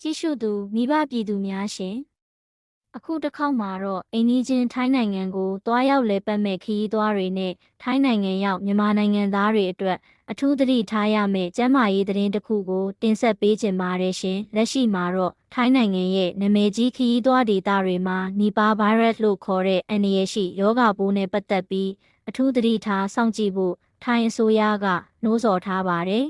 ကြည့်ရှုသူမိဘပြည်သူများရှင်အခုတစ်ခေါက်မှာတော့အိမ်နီးချင်းထိုင်းနိုင်ငံကိုတွားရောက်လည်ပတ်မဲ့ခရီးသွားတွေနဲ့ထိုင်းနိုင်ငံရောက်မြန်မာနိုင်ငံသားတွေအတွက်အထူးသတိထားရမယ့်ကျန်းမာရေးသတင်းတစ်ခုကိုတင်ဆက်ပေးချင်ပါတယ်ရှင်လက်ရှိမှာတော့ထိုင်းနိုင်ငံရဲ့နာမည်ကြီးခရီးသွားဒေသတွေမှာနီပါဗိုင်းရပ်စ်လို့ခေါ်တဲ့အန္တရာယ်ရှိရောဂါပိုးနဲ့ပတ်သက်ပြီးအထူးသတိထားစောင့်ကြည့်ဖို့ထိုင်းအစိုးရကနှိုးဆော်ထားပါတယ်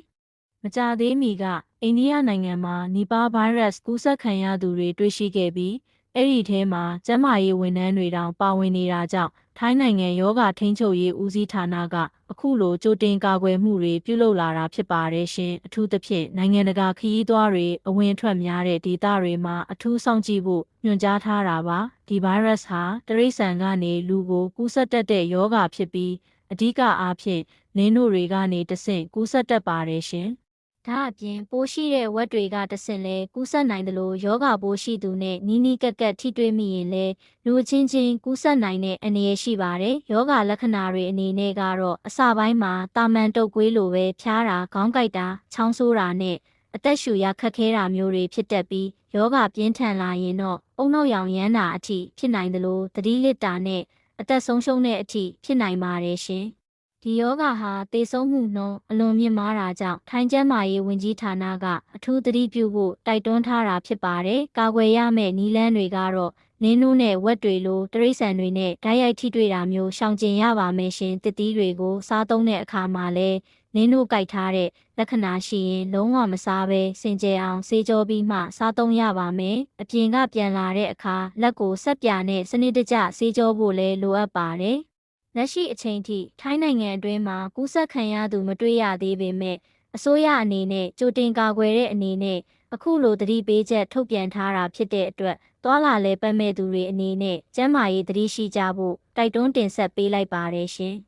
မကြာသေးမီကအိန္ဒိယနိုင်ငံမှာနီပါဗိုင်းရပ်စ်ကူးစက်ခံရသူတွေတွေ့ရှိခဲ့ပြီးအဲ့ဒီထဲမှာကျန်းမာရေးဝန်ထမ်းတွေတောင်ပါဝင်နေတာကြောင့်ထိုင်းနိုင်ငံရောဂါထိန်းချုပ်ရေးဦးစီးဌာနကအခုလိုကြိုတင်ကာကွယ်မှုတွေပြုလုပ်လာတာဖြစ်ပါတယ်ရှင်အထူးသဖြင့်နိုင်ငံတကာခရီးသွားတွေအဝင်အထွက်များတဲ့ဒေသတွေမှာအထူးစောင့်ကြည့်ဖို့ညွှန်ကြားထားတာပါဒီဗိုင်းရပ်စ်ဟာတိရစ္ဆာန်ကနေလူကိုကူးစက်တတ်တဲ့ရောဂါဖြစ်ပြီးအဓိကအားဖြင့်လင်းတို့တွေကနေတဆင့်ကူးစက်တတ်ပါတယ်ရှင်ဒါအပြင်ပိုးရှိတဲ့ဝက်တွေကတဆင့်လဲကူးစက်နိုင်တယ်လို့ယောဂပိုးရှိသူနဲ့နီးနီးကပ်ကပ်ထိတွေ့မိရင်လဲလူချင်းချင်းကူးစက်နိုင်တဲ့အန္တရာယ်ရှိပါတယ်။ယောဂလက္ခဏာတွေအနေနဲ့ကတော့အစပိုင်းမှာတာမန်တုပ်ကွေးလိုပဲဖျားတာခေါင်းကိုက်တာချောင်းဆိုးတာနဲ့အသက်ရှူရခက်ခဲတာမျိုးတွေဖြစ်တတ်ပြီးယောဂပြင်းထန်လာရင်တော့အုံနောက်ရောင်ရမ်းတာအထိဖြစ်နိုင်တယ်လို့သတိလစ်တာနဲ့အသက်ဆုံးရှုံးတဲ့အထိဖြစ်နိုင်ပါတယ်ရှင်။ဒီယောဂဟာသေဆုံးမှုနှုန်းအလွန်မြင့်မားတာကြောင့်ထိုင်းကျန်းမာရေးဝန်ကြီးဌာနကအထူးသတိပြုဖို့တိုက်တွန်းထားတာဖြစ်ပါတယ်။ကာကွယ်ရမယ့်နည်းလမ်းတွေကတော့နင်းနိုးနဲ့ဝက်တွေလိုတိရစ္ဆာန်တွေနဲ့ဓာတ်ရိုက်ထိတွေ့တာမျိုးရှောင်ကျဉ်ရပါမယ်ရှင်။တစ်သီးတွေကိုစားသုံးတဲ့အခါမှာလည်းနင်းနိုးကြိုက်ထားတဲ့လက္ခဏာရှိရင်လုံးဝမစားဘဲစင်ကြယ်အောင်ဆေးကြောပြီးမှစားသုံးရပါမယ်။အပြင်ကပြန်လာတဲ့အခါလက်ကိုဆက်ပြာနဲ့စနစ်တကျဆေးကြောဖို့လည်းလိုအပ်ပါတယ်။လက်ရှိအချိန်ထိထိုင်းနိုင်ငံအတွင်းမှာကူးစက်ခံရသူမတွေ့ရသေးပေမဲ့အစိုးရအနေနဲ့ကြိုတင်ကာကွယ်တဲ့အနေနဲ့အခုလိုသတိပေးချက်ထုတ်ပြန်ထားတာဖြစ်တဲ့အတွက်သွာလာလဲပတ်မဲ့သူတွေအနေနဲ့ကျန်းမာရေးသတိရှိကြဖို့တိုက်တွန်းတင်ဆက်ပေးလိုက်ပါတယ်ရှင်။